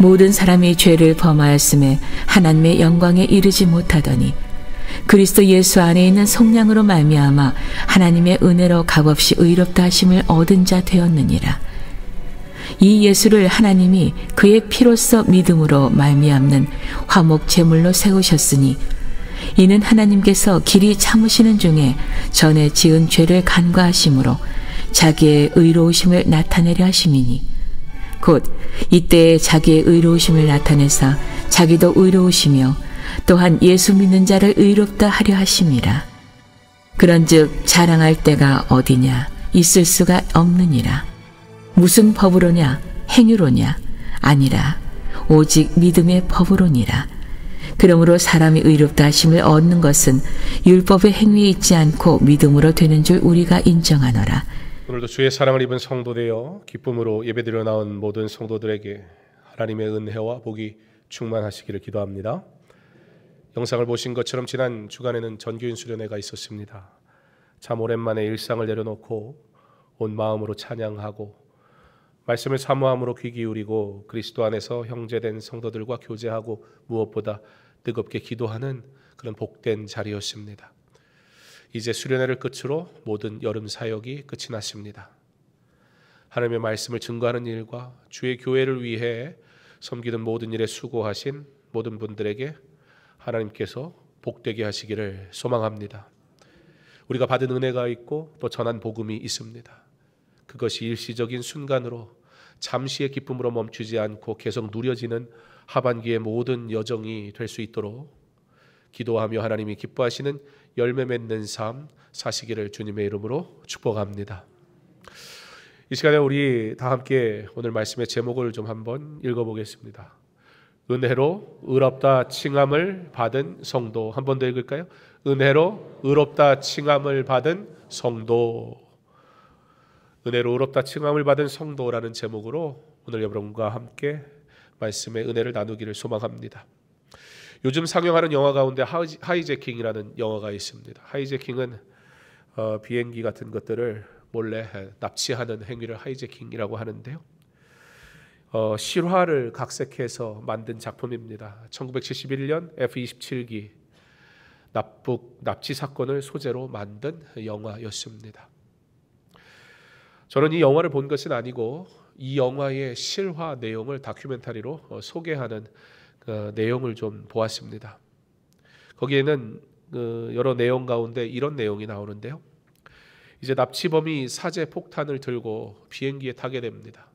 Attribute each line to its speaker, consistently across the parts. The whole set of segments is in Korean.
Speaker 1: 모든 사람이 죄를 범하였음에 하나님의 영광에 이르지 못하더니 그리스도 예수 안에 있는 성령으로 말미암아 하나님의 은혜로 값없이 의롭다 하심을 얻은 자 되었느니라. 이 예수를 하나님이 그의 피로써 믿음으로 말미암는 화목 제물로 세우셨으니 이는 하나님께서 길이 참으시는 중에 전에 지은 죄를 간과하심으로 자기의 의로우심을 나타내려 하심이니 곧 이때에 자기의 의로우심을 나타내사 자기도 의로우시며 또한 예수 믿는 자를 의롭다 하려 하심이라. 그런즉 자랑할 때가 어디냐 있을 수가 없느니라. 무슨 법으로냐 행위로냐 아니라 오직 믿음의 법으로니라. 그러므로 사람이 의롭다 하심을 얻는 것은 율법의 행위에 있지 않고 믿음으로 되는 줄 우리가 인정하노라.
Speaker 2: 오늘도 주의 사랑을 입은 성도되어 기쁨으로 예배드려 나온 모든 성도들에게 하나님의 은혜와 복이 충만하시기를 기도합니다. 영상을 보신 것처럼 지난 주간에는 전교인 수련회가 있었습니다. 참 오랜만에 일상을 내려놓고 온 마음으로 찬양하고 말씀을 사모함으로 귀 기울이고 그리스도 안에서 형제된 성도들과 교제하고 무엇보다 뜨겁게 기도하는 그런 복된 자리였습니다. 이제 수련회를 끝으로 모든 여름 사역이 끝이 났습니다. 하나님의 말씀을 증거하는 일과 주의 교회를 위해 섬기는 모든 일에 수고하신 모든 분들에게 하나님께서 복되게 하시기를 소망합니다. 우리가 받은 은혜가 있고 또 전한 복음이 있습니다. 그것이 일시적인 순간으로 잠시의 기쁨으로 멈추지 않고 계속 누려지는 하반기의 모든 여정이 될 수 있도록 기도하며 하나님이 기뻐하시는 열매 맺는 삶 사시기를 주님의 이름으로 축복합니다. 이 시간에 우리 다 함께 오늘 말씀의 제목을 좀 한번 읽어보겠습니다. 은혜로 의롭다 칭함을 받은 성도. 한 번 더 읽을까요? 은혜로 의롭다 칭함을 받은 성도. 은혜로 의롭다 칭함을 받은 성도라는 제목으로 오늘 여러분과 함께 말씀의 은혜를 나누기를 소망합니다. 요즘 상영하는 영화 가운데 하이제킹이라는 영화가 있습니다. 하이제킹은 비행기 같은 것들을 몰래 납치하는 행위를 하이제킹이라고 하는데요. 실화를 각색해서 만든 작품입니다. 1971년 F-27기 납치 사건을 소재로 만든 영화였습니다. 저는 이 영화를 본 것은 아니고 이 영화의 실화 내용을 다큐멘터리로 소개하는 내용을 좀 보았습니다. 거기에는 여러 내용 가운데 이런 내용이 나오는데요. 이제 납치범이 사제 폭탄을 들고 비행기에 타게 됩니다.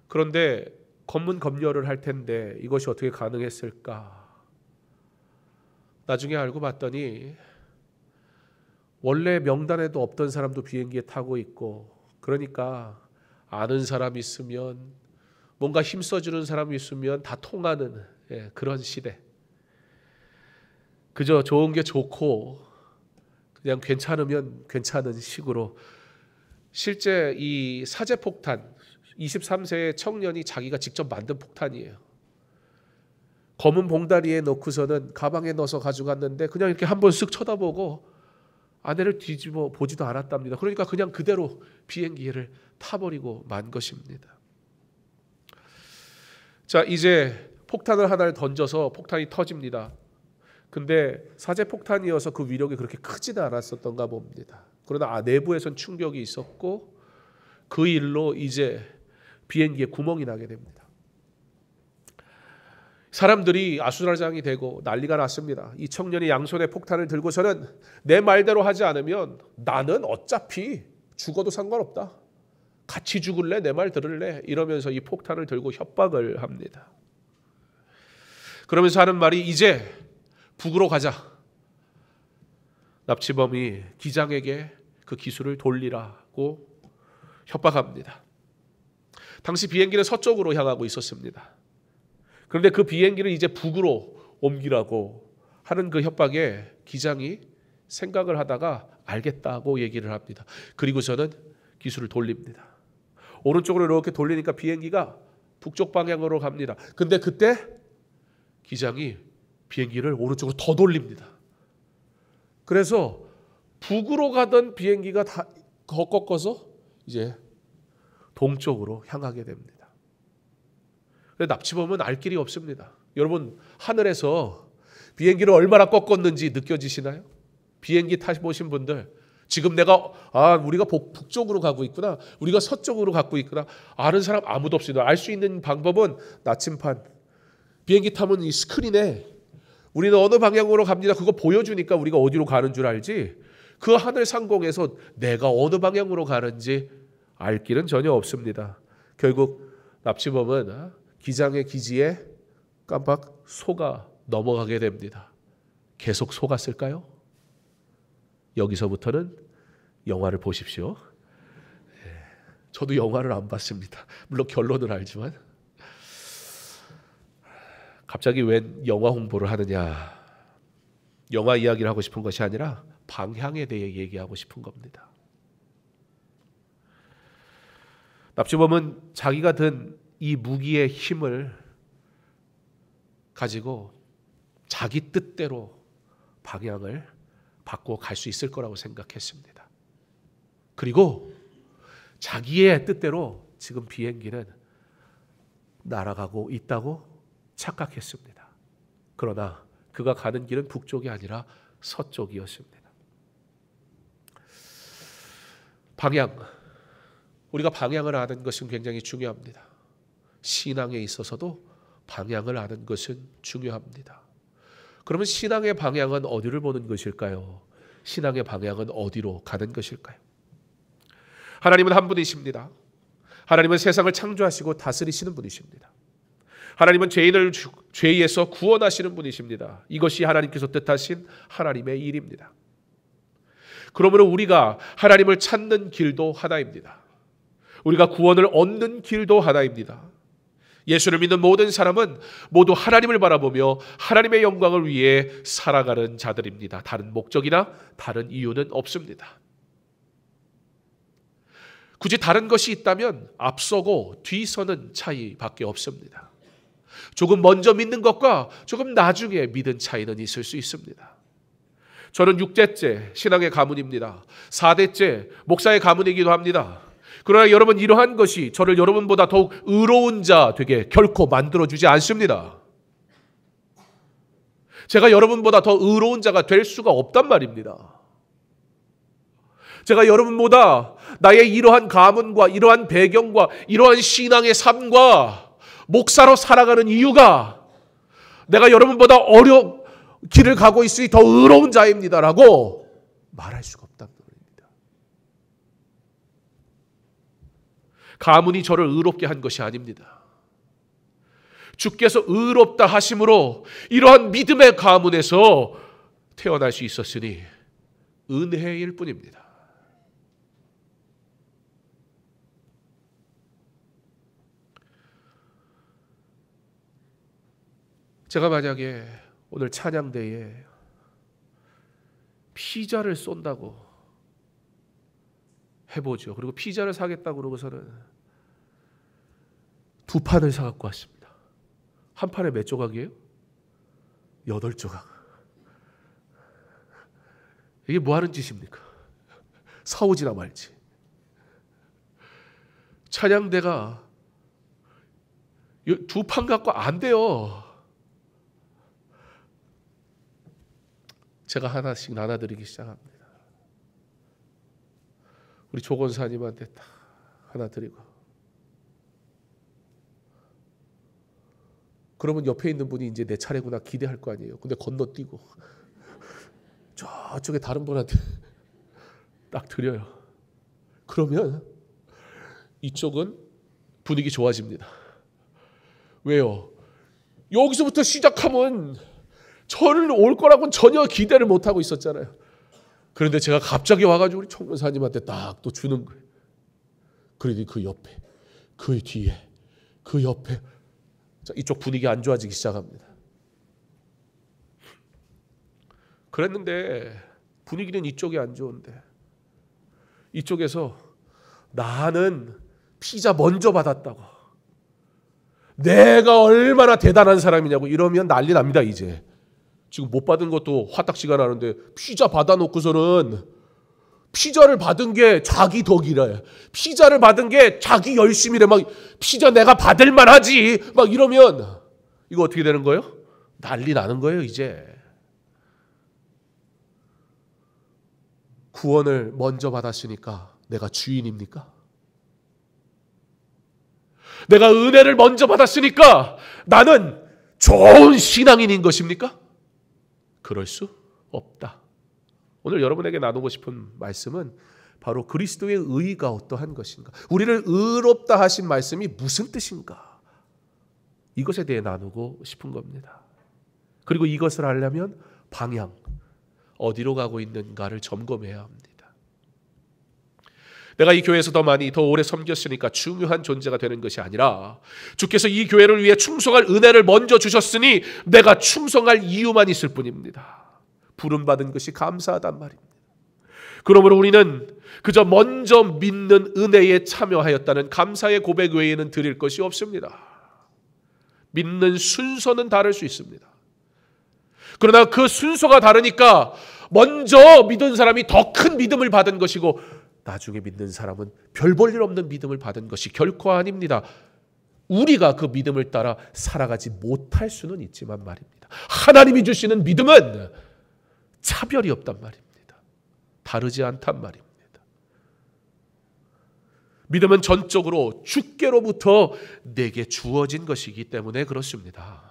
Speaker 2: 그런데 검문검열을 할 텐데 이것이 어떻게 가능했을까? 나중에 알고 봤더니 원래 명단에도 없던 사람도 비행기에 타고 있고, 그러니까 아는 사람 있으면 뭔가 힘써주는 사람이 있으면 다 통하는 그런 시대. 그저 좋은 게 좋고 그냥 괜찮으면 괜찮은 식으로. 실제 이 사제폭탄 23세의 청년이 자기가 직접 만든 폭탄이에요. 검은 봉다리에 넣고서는 가방에 넣어서 가져갔는데 그냥 이렇게 한번 쓱 쳐다보고 아내를 뒤집어 보지도 않았답니다. 그러니까 그냥 그대로 비행기를 타버리고 만 것입니다. 자, 이제 폭탄을 하나를 던져서 폭탄이 터집니다. 근데 사제폭탄이어서 그 위력이 그렇게 크지는 않았었던가 봅니다. 그러나 내부에선 충격이 있었고 그 일로 이제 비행기에 구멍이 나게 됩니다. 사람들이 아수라장이 되고 난리가 났습니다. 이 청년이 양손에 폭탄을 들고서는 내 말대로 하지 않으면 나는 어차피 죽어도 상관없다. 같이 죽을래? 내 말 들을래? 이러면서 이 폭탄을 들고 협박을 합니다. 그러면서 하는 말이 이제 북으로 가자. 납치범이 기장에게 그 기술을 돌리라고 협박합니다. 당시 비행기는 서쪽으로 향하고 있었습니다. 그런데 그 비행기를 이제 북으로 옮기라고 하는 그 협박에 기장이 생각을 하다가 알겠다고 얘기를 합니다. 그리고서는 기술을 돌립니다. 오른쪽으로 이렇게 돌리니까 비행기가 북쪽 방향으로 갑니다. 근데 그때 기장이 비행기를 오른쪽으로 더 돌립니다. 그래서 북으로 가던 비행기가 다 꺾어서 이제 동쪽으로 향하게 됩니다. 근데 납치범은 알 길이 없습니다. 여러분, 하늘에서 비행기를 얼마나 꺾었는지 느껴지시나요? 비행기 타보신 분들, 지금 우리가 북쪽으로 가고 있구나, 우리가 서쪽으로 가고 있구나, 아는 사람 아무도 없습니다. 알 수 있는 방법은 나침판. 비행기 타면 이 스크린에 우리는 어느 방향으로 갑니다, 그거 보여주니까 우리가 어디로 가는 줄 알지, 그 하늘 상공에서 내가 어느 방향으로 가는지 알 길은 전혀 없습니다. 결국 납치범은 기장의 기지에 깜빡 속아 넘어가게 됩니다. 계속 속았을까요? 여기서부터는 영화를 보십시오. 저도 영화를 안 봤습니다. 물론 결론을 알지만. 갑자기 웬 영화 홍보를 하느냐. 영화 이야기를 하고 싶은 것이 아니라 방향에 대해 얘기하고 싶은 겁니다. 납치범은 자기가 든 이 무기의 힘을 가지고 자기 뜻대로 방향을 바꿔 갈 수 있을 거라고 생각했습니다. 그리고 자기의 뜻대로 지금 비행기는 날아가고 있다고 착각했습니다. 그러나 그가 가는 길은 북쪽이 아니라 서쪽이었습니다. 방향, 우리가 방향을 아는 것은 굉장히 중요합니다. 신앙에 있어서도 방향을 아는 것은 중요합니다. 그러면 신앙의 방향은 어디를 보는 것일까요? 신앙의 방향은 어디로 가는 것일까요? 하나님은 한 분이십니다. 하나님은 세상을 창조하시고 다스리시는 분이십니다. 하나님은 죄인을 죄에서 구원하시는 분이십니다. 이것이 하나님께서 뜻하신 하나님의 일입니다. 그러므로 우리가 하나님을 찾는 길도 하나입니다. 우리가 구원을 얻는 길도 하나입니다. 예수를 믿는 모든 사람은 모두 하나님을 바라보며 하나님의 영광을 위해 살아가는 자들입니다. 다른 목적이나 다른 이유는 없습니다. 굳이 다른 것이 있다면 앞서고 뒤서는 차이밖에 없습니다. 조금 먼저 믿는 것과 조금 나중에 믿은 차이는 있을 수 있습니다. 저는 6대째 신앙의 가문입니다. 4대째 목사의 가문이기도 합니다. 그러나 여러분, 이러한 것이 저를 여러분보다 더욱 의로운 자 되게 결코 만들어주지 않습니다. 제가 여러분보다 더 의로운 자가 될 수가 없단 말입니다. 제가 여러분보다 나의 이러한 가문과 이러한 배경과 이러한 신앙의 삶과 목사로 살아가는 이유가 내가 여러분보다 길을 가고 있으니 더 의로운 자입니다라고 말할 수가 없단 말입니다. 가문이 저를 의롭게 한 것이 아닙니다. 주께서 의롭다 하심으로 이러한 믿음의 가문에서 태어날 수 있었으니 은혜일 뿐입니다. 제가 만약에 오늘 찬양대에 피자를 쏜다고 해보죠. 그리고 피자를 사겠다고 그러고서는 2판을 사갖고 왔습니다. 한 판에 몇 조각이에요? 8조각. 이게 뭐 하는 짓입니까? 사오지나 말지. 찬양대가 2판 갖고 안 돼요. 제가 하나씩 나눠드리기 시작합니다. 우리 조건사님한테 딱 하나 드리고, 그러면 옆에 있는 분이 이제 내 차례구나 기대할 거 아니에요. 근데 건너뛰고 저쪽에 다른 분한테 딱 드려요. 그러면 이쪽은 분위기 좋아집니다. 왜요? 여기서부터 시작하면 저를 올 거라고는 전혀 기대를 못하고 있었잖아요. 그런데 제가 갑자기 와가지고 우리 총무사님한테 딱 또 주는 거예요. 그러니 그 옆에, 그 뒤에, 그 옆에, 자, 이쪽 분위기 안 좋아지기 시작합니다. 그랬는데 분위기는 이쪽이 안 좋은데 이쪽에서 나는 피자 먼저 받았다고, 내가 얼마나 대단한 사람이냐고 이러면 난리 납니다. 이제 지금 못 받은 것도 화딱지가 나는데 피자 받아놓고서는 피자를 받은 게 자기 덕이래. 피자를 받은 게 자기 열심이래. 막 피자 내가 받을 만하지. 막 이러면 이거 어떻게 되는 거예요? 난리 나는 거예요, 이제. 구원을 먼저 받았으니까 내가 주인입니까? 내가 은혜를 먼저 받았으니까 나는 좋은 신앙인인 것입니까? 그럴 수 없다. 오늘 여러분에게 나누고 싶은 말씀은 바로 그리스도의 의가 어떠한 것인가, 우리를 의롭다 하신 말씀이 무슨 뜻인가, 이것에 대해 나누고 싶은 겁니다. 그리고 이것을 하려면 방향, 어디로 가고 있는가를 점검해야 합니다. 내가 이 교회에서 더 많이 더 오래 섬겼으니까 중요한 존재가 되는 것이 아니라 주께서 이 교회를 위해 충성할 은혜를 먼저 주셨으니 내가 충성할 이유만 있을 뿐입니다. 부름받은 것이 감사하단 말입니다. 그러므로 우리는 그저 먼저 믿는 은혜에 참여하였다는 감사의 고백 외에는 드릴 것이 없습니다. 믿는 순서는 다를 수 있습니다. 그러나 그 순서가 다르니까 먼저 믿은 사람이 더 큰 믿음을 받은 것이고 나중에 믿는 사람은 별 볼 일 없는 믿음을 받은 것이 결코 아닙니다. 우리가 그 믿음을 따라 살아가지 못할 수는 있지만 말입니다. 하나님이 주시는 믿음은 차별이 없단 말입니다. 다르지 않단 말입니다. 믿음은 전적으로 주께로부터 내게 주어진 것이기 때문에 그렇습니다.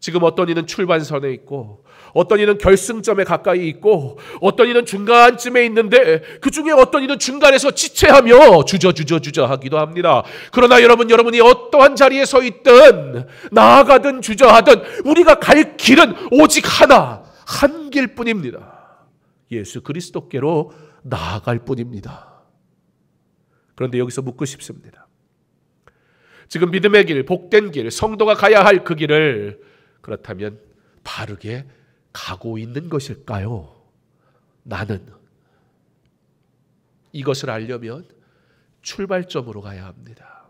Speaker 2: 지금 어떤 이는 출발선에 있고 어떤 이는 결승점에 가까이 있고 어떤 이는 중간쯤에 있는데 그 중에 어떤 이는 중간에서 지체하며 주저주저 하기도 합니다. 그러나 여러분이 어떠한 자리에 서 있든 나아가든 주저하든 우리가 갈 길은 오직 하나, 한 길뿐입니다. 예수 그리스도께로 나아갈 뿐입니다. 그런데 여기서 묻고 싶습니다. 지금 믿음의 길, 복된 길, 성도가 가야 할 그 길을 그렇다면 바르게 가고 있는 것일까요? 나는 이것을 알려면 출발점으로 가야 합니다.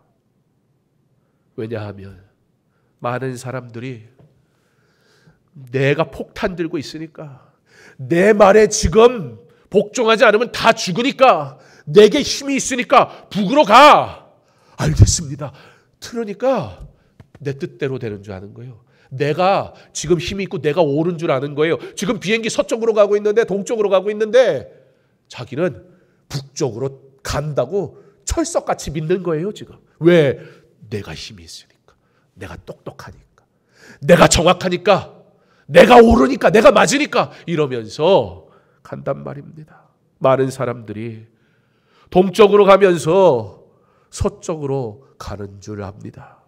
Speaker 2: 왜냐하면 많은 사람들이 내가 폭탄 들고 있으니까, 내 말에 지금 복종하지 않으면 다 죽으니까, 내게 힘이 있으니까 북으로 가. 알겠습니다. 들으니까 내 뜻대로 되는 줄 아는 거예요. 내가 지금 힘이 있고 내가 옳은 줄 아는 거예요. 지금 비행기 서쪽으로 가고 있는데, 동쪽으로 가고 있는데 자기는 북쪽으로 간다고 철석같이 믿는 거예요 지금. 왜? 내가 힘이 있으니까, 내가 똑똑하니까, 내가 정확하니까, 내가 옳으니까, 내가 맞으니까 이러면서 간단 말입니다. 많은 사람들이 동쪽으로 가면서 서쪽으로 가는 줄 압니다.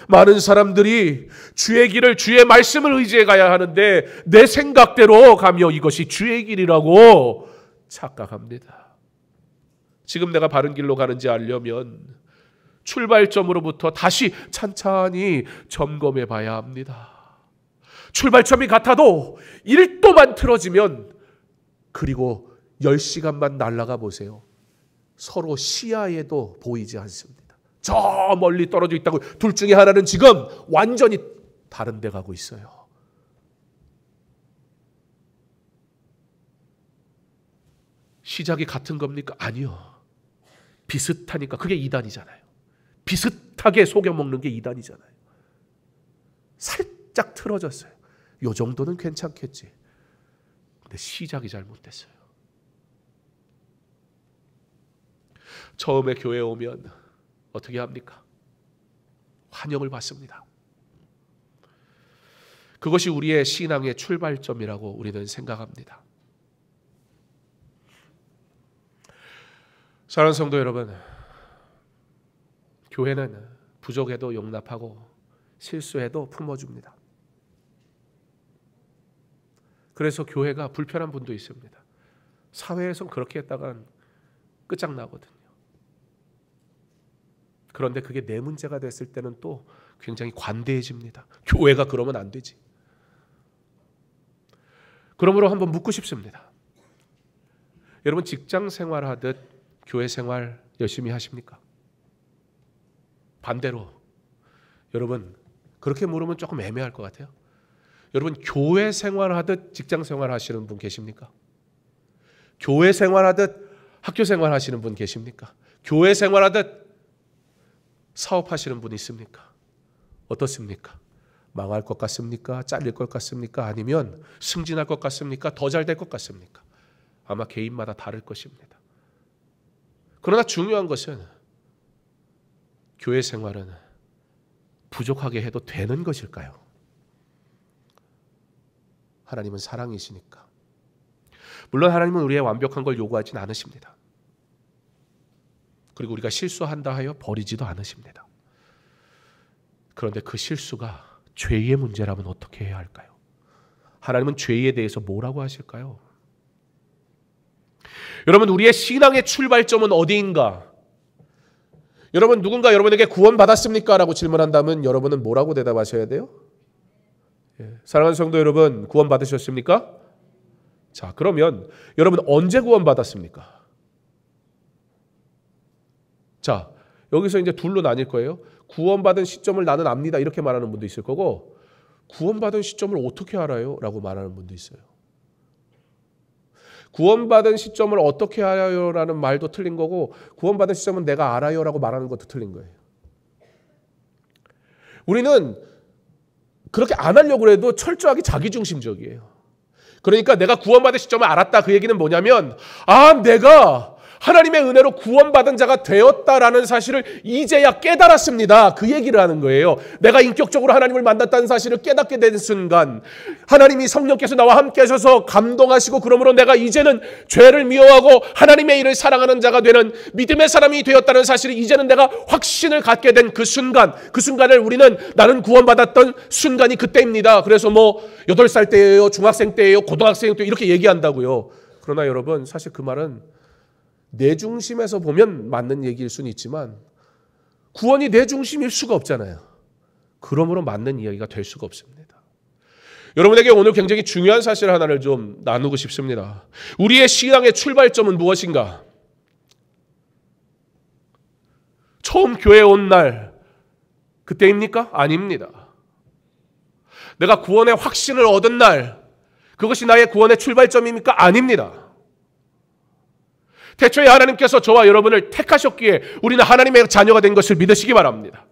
Speaker 2: 많은 사람들이 주의 길을, 주의 말씀을 의지해 가야 하는데 내 생각대로 가며 이것이 주의 길이라고 착각합니다. 지금 내가 바른 길로 가는지 알려면 출발점으로부터 다시 찬찬히 점검해 봐야 합니다. 출발점이 같아도 1도만 틀어지면, 그리고 10시간만 날아가 보세요. 서로 시야에도 보이지 않습니다. 저 멀리 떨어져 있다고. 둘 중에 하나는 지금 완전히 다른 데 가고 있어요. 시작이 같은 겁니까? 아니요. 비슷하니까. 그게 이단이잖아요. 비슷하게 속여먹는 게 이단이잖아요. 살짝 틀어졌어요. 요 정도는 괜찮겠지. 근데 시작이 잘못됐어요. 처음에 교회에 오면 어떻게 합니까? 환영을 받습니다. 그것이 우리의 신앙의 출발점이라고 우리는 생각합니다. 사랑하는 성도 여러분, 교회는 부족해도 용납하고 실수해도 품어줍니다. 그래서 교회가 불편한 분도 있습니다. 사회에선 그렇게 했다간 끝장나거든요. 그런데 그게 내 문제가 됐을 때는 또 굉장히 관대해집니다. 교회가 그러면 안 되지. 그러므로 한번 묻고 싶습니다. 여러분, 직장 생활하듯 교회 생활 열심히 하십니까? 반대로 여러분, 그렇게 물으면 조금 애매할 것 같아요. 여러분, 교회 생활하듯 직장 생활 하시는 분 계십니까? 교회 생활하듯 학교 생활하시는 분 계십니까? 교회 생활하듯 사업하시는 분 있습니까? 어떻습니까? 망할 것 같습니까? 잘릴 것 같습니까? 아니면 승진할 것 같습니까? 더 잘 될 것 같습니까? 아마 개인마다 다를 것입니다. 그러나 중요한 것은 교회 생활은 부족하게 해도 되는 것일까요? 하나님은 사랑이시니까. 물론 하나님은 우리의 완벽한 걸 요구하진 않으십니다. 그리고 우리가 실수한다 하여 버리지도 않으십니다. 그런데 그 실수가 죄의 문제라면 어떻게 해야 할까요? 하나님은 죄에 대해서 뭐라고 하실까요? 여러분, 우리의 신앙의 출발점은 어디인가? 여러분, 누군가 여러분에게 구원받았습니까? 라고 질문한다면 여러분은 뭐라고 대답하셔야 돼요? 사랑하는 성도 여러분, 구원받으셨습니까? 자, 그러면 여러분 언제 구원받았습니까? 자, 여기서 이제 둘로 나뉠 거예요. 구원받은 시점을 나는 압니다. 이렇게 말하는 분도 있을 거고, 구원받은 시점을 어떻게 알아요? 라고 말하는 분도 있어요. 구원받은 시점을 어떻게 알아요? 라는 말도 틀린 거고, 구원받은 시점은 내가 알아요 라고 말하는 것도 틀린 거예요. 우리는 그렇게 안 하려고 해도 철저하게 자기중심적이에요. 그러니까 내가 구원받은 시점을 알았다, 그 얘기는 뭐냐면, 내가 하나님의 은혜로 구원받은 자가 되었다라는 사실을 이제야 깨달았습니다. 그 얘기를 하는 거예요. 내가 인격적으로 하나님을 만났다는 사실을 깨닫게 된 순간 하나님이 성령께서 나와 함께 하셔서 감동하시고, 그러므로 내가 이제는 죄를 미워하고 하나님의 일을 사랑하는 자가 되는 믿음의 사람이 되었다는 사실을 이제는 내가 확신을 갖게 된 그 순간을 우리는 나는 구원받았던 순간이 그때입니다. 그래서 8살 때예요, 중학생 때예요, 고등학생 때 이렇게 얘기한다고요. 그러나 여러분, 사실 그 말은 내 중심에서 보면 맞는 얘기일 수는 있지만 구원이 내 중심일 수가 없잖아요. 그러므로 맞는 이야기가 될 수가 없습니다. 여러분에게 오늘 굉장히 중요한 사실 하나를 좀 나누고 싶습니다. 우리의 신앙의 출발점은 무엇인가? 처음 교회에 온 날 그때입니까? 아닙니다. 내가 구원의 확신을 얻은 날, 그것이 나의 구원의 출발점입니까? 아닙니다. 태초에 하나님께서 저와 여러분을 택하셨기에 우리는 하나님의 자녀가 된 것을 믿으시기 바랍니다.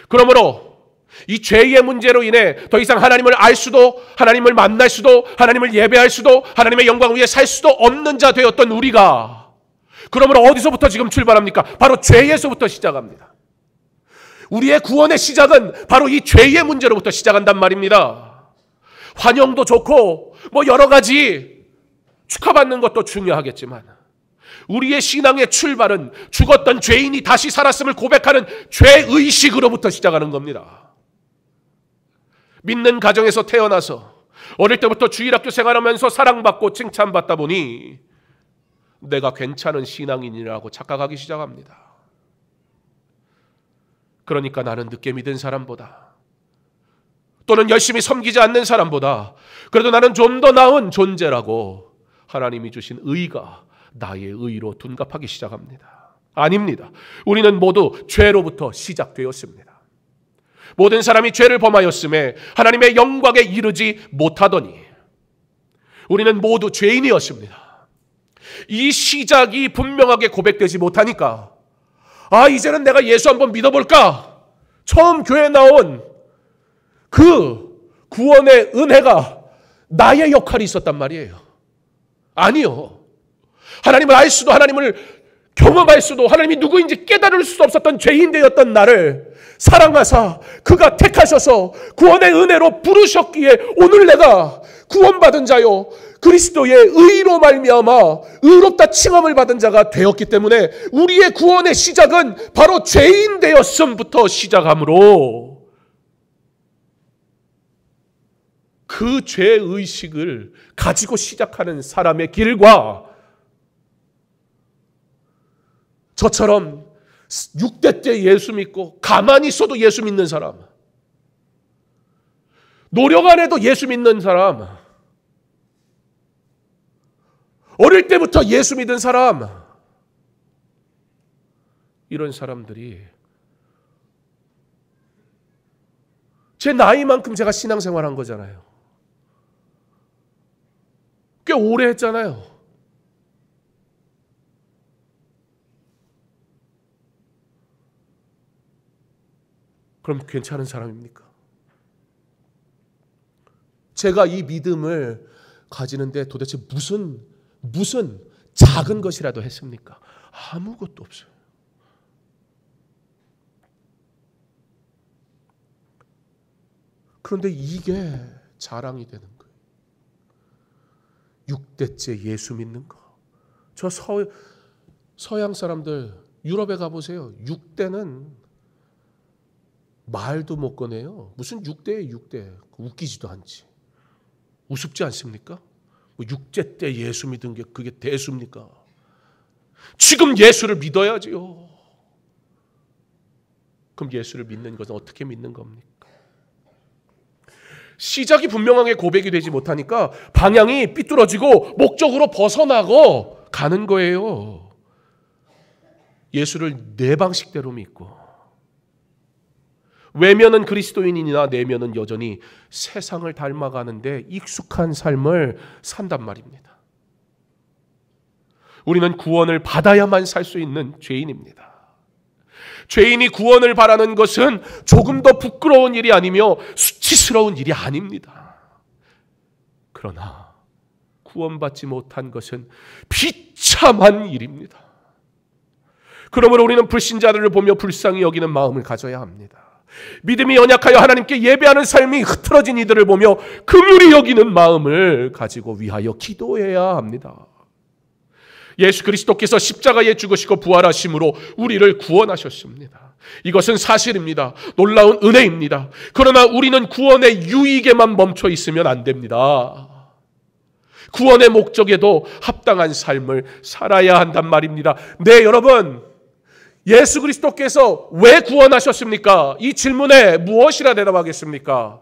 Speaker 2: 그러므로 이 죄의 문제로 인해 더 이상 하나님을 알 수도, 하나님을 만날 수도, 하나님을 예배할 수도, 하나님의 영광 위에 살 수도 없는 자 되었던 우리가, 그러므로 어디서부터 지금 출발합니까? 바로 죄에서부터 시작합니다. 우리의 구원의 시작은 바로 이 죄의 문제로부터 시작한단 말입니다. 환영도 좋고 여러 가지 축하받는 것도 중요하겠지만 우리의 신앙의 출발은 죽었던 죄인이 다시 살았음을 고백하는 죄의식으로부터 시작하는 겁니다. 믿는 가정에서 태어나서 어릴 때부터 주일학교 생활하면서 사랑받고 칭찬받다 보니 내가 괜찮은 신앙인이라고 착각하기 시작합니다. 그러니까 나는 늦게 믿은 사람보다, 또는 열심히 섬기지 않는 사람보다 그래도 나는 좀 더 나은 존재라고 하나님이 주신 의가 나의 의로 둔갑하기 시작합니다. 아닙니다. 우리는 모두 죄로부터 시작되었습니다. 모든 사람이 죄를 범하였음에 하나님의 영광에 이르지 못하더니 우리는 모두 죄인이었습니다. 이 시작이 분명하게 고백되지 못하니까 이제는 내가 예수 한번 믿어볼까? 처음 교회에 나온 그 구원의 은혜가 나의 역할이 있었단 말이에요. 아니요. 하나님을 알 수도, 하나님을 경험할 수도, 하나님이 누구인지 깨달을 수도 없었던 죄인 되었던 나를 사랑하사 그가 택하셔서 구원의 은혜로 부르셨기에 오늘 내가 구원받은 자요 그리스도의 의로 말미암아 의롭다 칭함을 받은 자가 되었기 때문에 우리의 구원의 시작은 바로 죄인 되었음부터 시작하므로 그 죄의식을 가지고 시작하는 사람의 길과 저처럼 6대 때 예수 믿고 가만히 있어도 예수 믿는 사람, 노력 안 해도 예수 믿는 사람, 어릴 때부터 예수 믿은 사람, 이런 사람들이 제 나이만큼 제가 신앙생활한 거잖아요. 꽤 오래 했잖아요. 그럼 괜찮은 사람입니까? 제가 이 믿음을 가지는데 도대체 무슨 작은 것이라도 했습니까? 아무것도 없어요. 그런데 이게 자랑이 되는 거예요. 6대째 예수 믿는 거. 저 서양 사람들 유럽에 가보세요. 6대는 말도 못 꺼내요. 무슨 6대에 6대. 웃기지도 않지. 우습지 않습니까? 뭐 6대 때 예수 믿은 게 그게 대수입니까? 지금 예수를 믿어야지요. 그럼 예수를 믿는 것은 어떻게 믿는 겁니까? 시작이 분명하게 고백이 되지 못하니까 방향이 삐뚤어지고 목적으로 벗어나고 가는 거예요. 예수를 내 방식대로 믿고 외면은 그리스도인이나 내면은 여전히 세상을 닮아가는데 익숙한 삶을 산단 말입니다. 우리는 구원을 받아야만 살 수 있는 죄인입니다. 죄인이 구원을 바라는 것은 조금 더 부끄러운 일이 아니며 수치스러운 일이 아닙니다. 그러나 구원받지 못한 것은 비참한 일입니다. 그러므로 우리는 불신자들을 보며 불쌍히 여기는 마음을 가져야 합니다. 믿음이 연약하여 하나님께 예배하는 삶이 흐트러진 이들을 보며 긍휼히 여기는 마음을 가지고 위하여 기도해야 합니다. 예수 그리스도께서 십자가에 죽으시고 부활하심으로 우리를 구원하셨습니다. 이것은 사실입니다. 놀라운 은혜입니다. 그러나 우리는 구원의 유익에만 멈춰 있으면 안 됩니다. 구원의 목적에도 합당한 삶을 살아야 한단 말입니다. 네, 여러분, 예수 그리스도께서 왜 구원하셨습니까? 이 질문에 무엇이라 대답하겠습니까?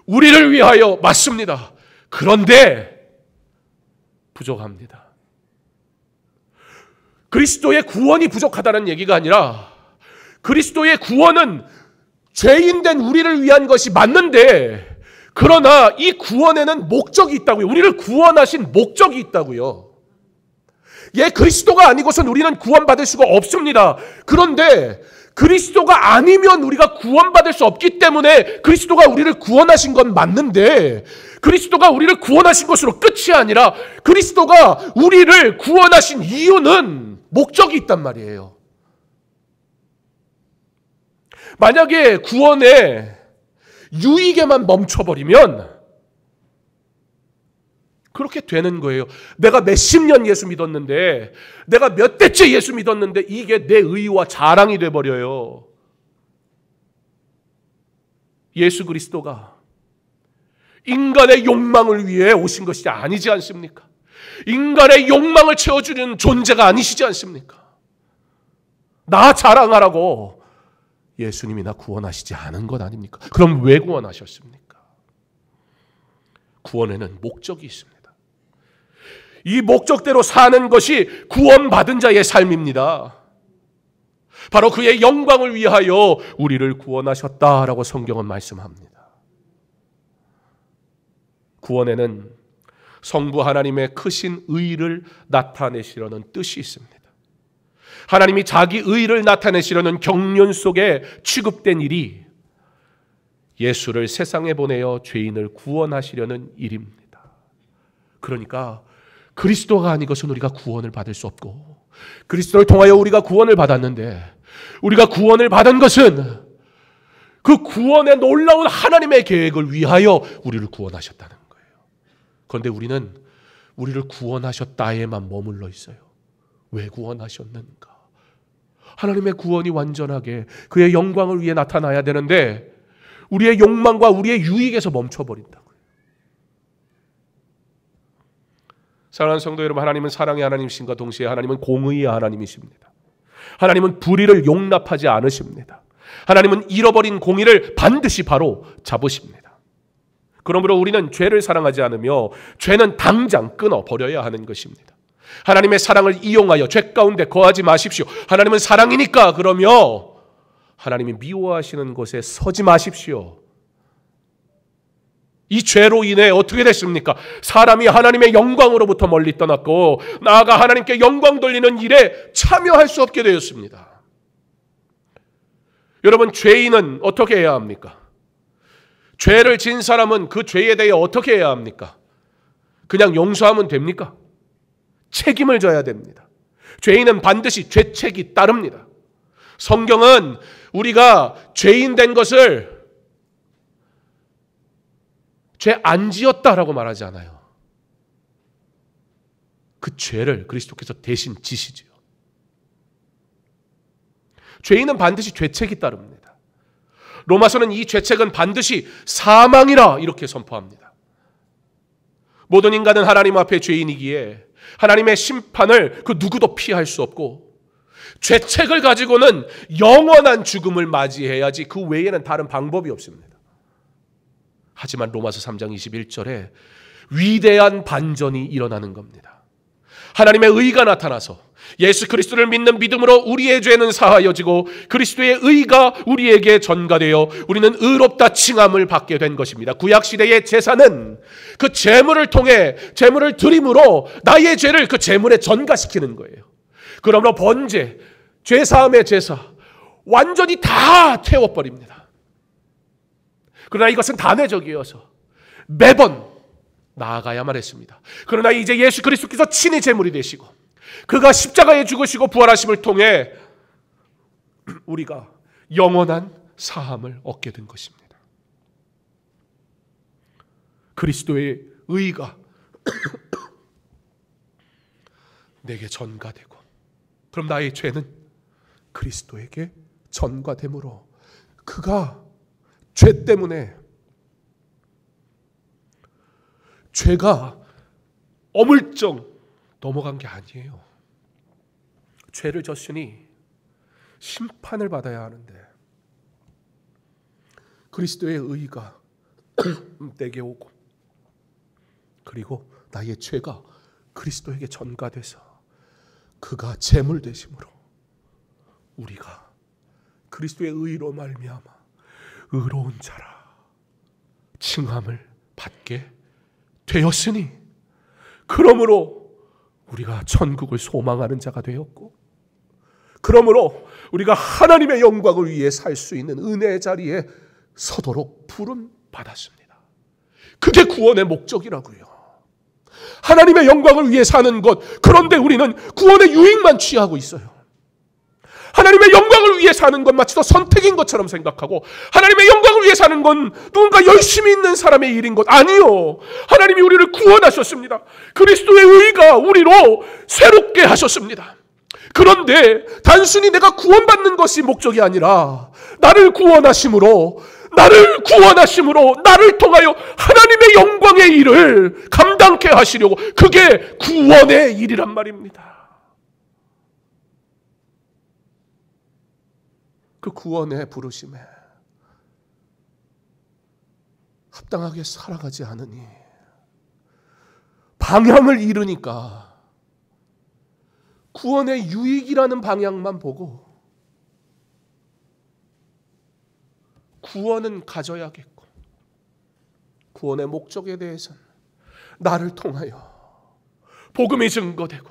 Speaker 2: 우리를 위하여 맞습니다. 그런데 부족합니다. 그리스도의 구원이 부족하다는 얘기가 아니라 그리스도의 구원은 죄인된 우리를 위한 것이 맞는데 그러나 이 구원에는 목적이 있다고요. 우리를 구원하신 목적이 있다고요. 예, 그리스도가 아니고선 우리는 구원받을 수가 없습니다. 그런데 그리스도가 아니면 우리가 구원받을 수 없기 때문에 그리스도가 우리를 구원하신 건 맞는데 그리스도가 우리를 구원하신 것으로 끝이 아니라 그리스도가 우리를 구원하신 이유는 목적이 있단 말이에요. 만약에 구원의 유익에만 멈춰버리면 그렇게 되는 거예요. 내가 몇십 년 예수 믿었는데 내가 몇 대째 예수 믿었는데 이게 내 의와 자랑이 돼버려요. 예수 그리스도가 인간의 욕망을 위해 오신 것이 아니지 않습니까? 인간의 욕망을 채워주는 존재가 아니시지 않습니까? 나 자랑하라고 예수님이 나 구원하시지 않은 것 아닙니까? 그럼 왜 구원하셨습니까? 구원에는 목적이 있습니다. 이 목적대로 사는 것이 구원받은 자의 삶입니다. 바로 그의 영광을 위하여 우리를 구원하셨다라고 성경은 말씀합니다. 구원에는 성부 하나님의 크신 의를 나타내시려는 뜻이 있습니다. 하나님이 자기 의를 나타내시려는 경륜 속에 취급된 일이 예수를 세상에 보내어 죄인을 구원하시려는 일입니다. 그러니까 그리스도가 아니고선 우리가 구원을 받을 수 없고 그리스도를 통하여 우리가 구원을 받았는데 우리가 구원을 받은 것은 그 구원의 놀라운 하나님의 계획을 위하여 우리를 구원하셨다는 거예요. 그런데 우리는 우리를 구원하셨다에만 머물러 있어요. 왜 구원하셨는가? 하나님의 구원이 완전하게 그의 영광을 위해 나타나야 되는데 우리의 욕망과 우리의 유익에서 멈춰버린다고요. 사랑하는 성도 여러분, 하나님은 사랑의 하나님이신가 동시에 하나님은 공의의 하나님이십니다. 하나님은 불의를 용납하지 않으십니다. 하나님은 잃어버린 공의를 반드시 바로 잡으십니다. 그러므로 우리는 죄를 사랑하지 않으며 죄는 당장 끊어버려야 하는 것입니다. 하나님의 사랑을 이용하여 죄 가운데 거하지 마십시오. 하나님은 사랑이니까 그러며 하나님이 미워하시는 곳에 서지 마십시오. 이 죄로 인해 어떻게 됐습니까? 사람이 하나님의 영광으로부터 멀리 떠났고 나아가 하나님께 영광 돌리는 일에 참여할 수 없게 되었습니다. 여러분, 죄인은 어떻게 해야 합니까? 죄를 진 사람은 그 죄에 대해 어떻게 해야 합니까? 그냥 용서하면 됩니까? 책임을 져야 됩니다. 죄인은 반드시 죄책이 따릅니다. 성경은 우리가 죄인 된 것을 죄 안 지었다라고 말하지 않아요. 그 죄를 그리스도께서 대신 지시지요. 죄인은 반드시 죄책이 따릅니다. 로마서는 이 죄책은 반드시 사망이라 이렇게 선포합니다. 모든 인간은 하나님 앞에 죄인이기에 하나님의 심판을 그 누구도 피할 수 없고 죄책을 가지고는 영원한 죽음을 맞이해야지 그 외에는 다른 방법이 없습니다. 하지만 로마서 3장 21절에 위대한 반전이 일어나는 겁니다. 하나님의 의가 나타나서 예수 그리스도를 믿는 믿음으로 우리의 죄는 사하여지고 그리스도의 의가 우리에게 전가되어 우리는 의롭다 칭함을 받게 된 것입니다. 구약시대의 제사는 그 제물을 통해 제물을 드림으로 나의 죄를 그 제물에 전가시키는 거예요. 그러므로 번제, 죄사함의 제사 완전히 다 태워버립니다. 그러나 이것은 단회적이어서 매번 나아가야만 했습니다. 그러나 이제 예수 그리스도께서 친히 제물이 되시고 그가 십자가에 죽으시고 부활하심을 통해 우리가 영원한 사함을 얻게 된 것입니다. 그리스도의 의가 내게 전가되고 그럼 나의 죄는 그리스도에게 전가되므로 그가 죄 때문에 죄가 어물쩡 넘어간 게 아니에요. 죄를 졌으니 심판을 받아야 하는데 그리스도의 의가 내게 오고 그리고 나의 죄가 그리스도에게 전가돼서 그가 제물 되심으로 우리가 그리스도의 의로 말미암아 의로운 자라 칭함을 받게 되었으니 그러므로 우리가 천국을 소망하는 자가 되었고 그러므로 우리가 하나님의 영광을 위해 살 수 있는 은혜의 자리에 서도록 부름 받았습니다. 그게 구원의 목적이라고요. 하나님의 영광을 위해 사는 것, 그런데 우리는 구원의 유익만 취하고 있어요. 하나님의 영광을 위해 사는 건 마치 더 선택인 것처럼 생각하고 하나님의 영광을 위해 사는 건 누군가 열심히 있는 사람의 일인 것 아니요. 하나님이 우리를 구원하셨습니다. 그리스도의 의가 우리로 새롭게 하셨습니다. 그런데 단순히 내가 구원받는 것이 목적이 아니라 나를 구원하심으로 나를 통하여 하나님의 영광의 일을 감당케 하시려고 그게 구원의 일이란 말입니다. 그 구원의 부르심에 합당하게 살아가지 않으니 방향을 잃으니까 구원의 유익이라는 방향만 보고 구원은 가져야겠고 구원의 목적에 대해서는 나를 통하여 복음이 증거되고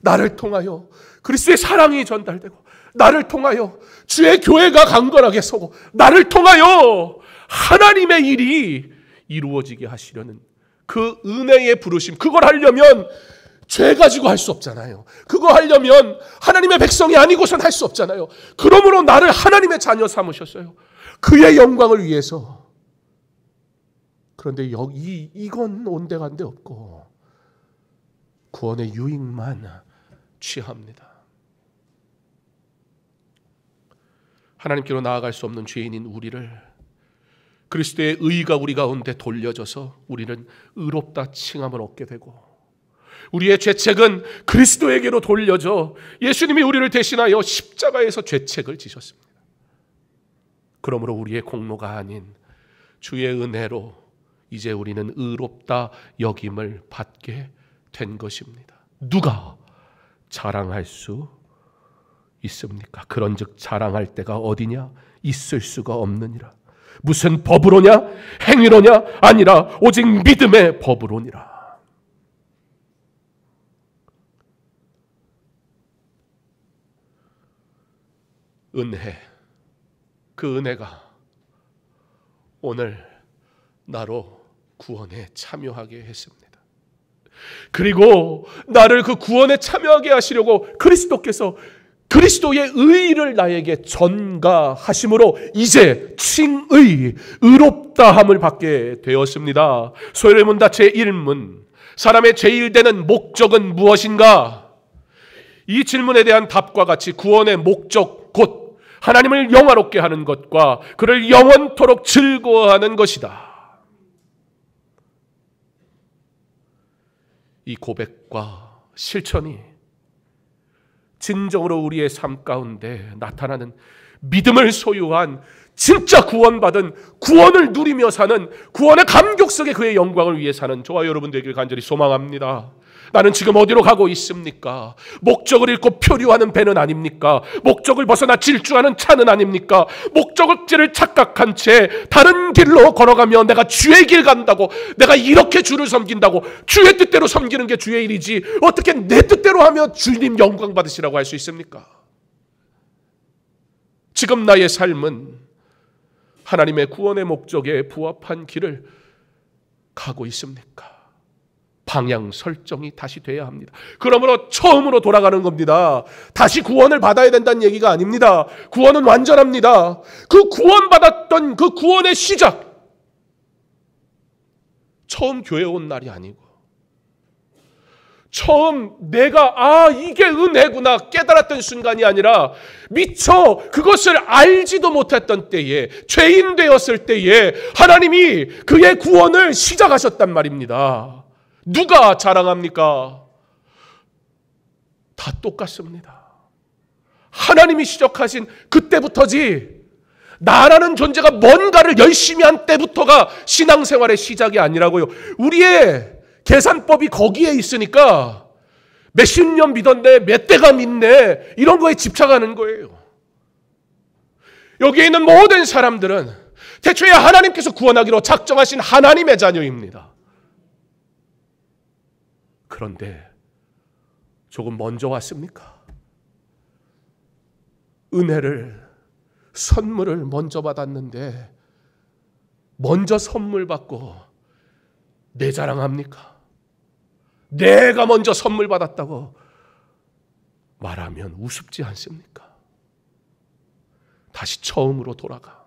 Speaker 2: 나를 통하여 그리스도의 사랑이 전달되고 나를 통하여 주의 교회가 강건하게 서고 나를 통하여 하나님의 일이 이루어지게 하시려는 그 은혜의 부르심, 그걸 하려면 죄 가지고 할 수 없잖아요. 그거 하려면 하나님의 백성이 아니고선 할 수 없잖아요. 그러므로 나를 하나님의 자녀 삼으셨어요. 그의 영광을 위해서. 그런데 이건 온데간데 없고 구원의 유익만 취합니다. 하나님께로 나아갈 수 없는 죄인인 우리를 그리스도의 의가 우리 가운데 돌려져서 우리는 의롭다 칭함을 얻게 되고 우리의 죄책은 그리스도에게로 돌려져 예수님이 우리를 대신하여 십자가에서 죄책을 지셨습니다. 그러므로 우리의 공로가 아닌 주의 은혜로 이제 우리는 의롭다 여김을 받게 된 것입니다. 누가 자랑할 수 있습니까? 그런즉 자랑할 때가 어디냐? 있을 수가 없느니라. 무슨 법으로냐? 행위로냐? 아니라 오직 믿음의 법으로니라. 은혜, 그 은혜가 오늘 나로 구원에 참여하게 했습니다. 그리고 나를 그 구원에 참여하게 하시려고 그리스도께서 그리스도의 의를 나에게 전가하심으로 이제 칭의, 의롭다함을 받게 되었습니다. 소요의 문답 제1문, 사람의 제1되는 목적은 무엇인가? 이 질문에 대한 답과 같이 구원의 목적 곧 하나님을 영화롭게 하는 것과 그를 영원토록 즐거워하는 것이다. 이 고백과 실천이 진정으로 우리의 삶 가운데 나타나는 믿음을 소유한 진짜 구원받은 구원을 누리며 사는 구원의 감격 속에 그의 영광을 위해 사는 저와 여러분 되기를 간절히 소망합니다. 나는 지금 어디로 가고 있습니까? 목적을 잃고 표류하는 배는 아닙니까? 목적을 벗어나 질주하는 차는 아닙니까? 목적지를 착각한 채 다른 길로 걸어가며 내가 주의 길 간다고, 내가 이렇게 주를 섬긴다고 주의 뜻대로 섬기는 게 주의 일이지 어떻게 내 뜻대로 하며 주님 영광 받으시라고 할 수 있습니까? 지금 나의 삶은 하나님의 구원의 목적에 부합한 길을 가고 있습니까? 방향 설정이 다시 돼야 합니다. 그러므로 처음으로 돌아가는 겁니다. 다시 구원을 받아야 된다는 얘기가 아닙니다. 구원은 완전합니다. 그 구원받았던 그 구원의 시작, 처음 교회 온 날이 아니고 처음 내가 이게 은혜구나 깨달았던 순간이 아니라 미처 그것을 알지도 못했던 때에, 죄인 되었을 때에 하나님이 그의 구원을 시작하셨단 말입니다. 누가 자랑합니까? 다 똑같습니다. 하나님이 시작하신 그때부터지, 나라는 존재가 뭔가를 열심히 한 때부터가 신앙생활의 시작이 아니라고요. 우리의 계산법이 거기에 있으니까 몇십 년 믿었네, 몇 대가 믿네, 이런 거에 집착하는 거예요. 여기에 있는 모든 사람들은 태초에 하나님께서 구원하기로 작정하신 하나님의 자녀입니다. 그런데 조금 먼저 왔습니까? 은혜를, 선물을 먼저 받았는데 먼저 선물 받고 내 자랑합니까? 내가 먼저 선물 받았다고 말하면 우습지 않습니까? 다시 처음으로 돌아가.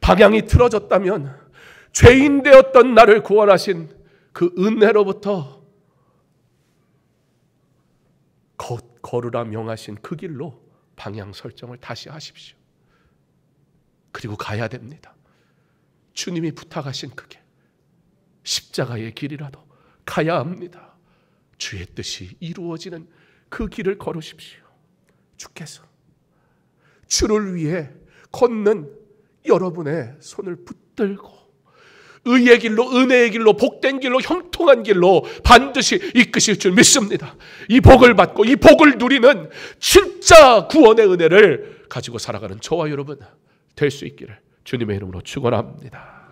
Speaker 2: 방향이 틀어졌다면 죄인 되었던 나를 구원하신 그 은혜로부터 걸으라 명하신 그 길로 방향 설정을 다시 하십시오. 그리고 가야 됩니다. 주님이 부탁하신 그 길, 십자가의 길이라도 가야 합니다. 주의 뜻이 이루어지는 그 길을 걸으십시오. 주께서 주를 위해 걷는 여러분의 손을 붙들고 의의 길로, 은혜의 길로, 복된 길로, 형통한 길로 반드시 이끄실 줄 믿습니다. 이 복을 받고 이 복을 누리는 진짜 구원의 은혜를 가지고 살아가는 저와 여러분 될 수 있기를 주님의 이름으로 축원합니다.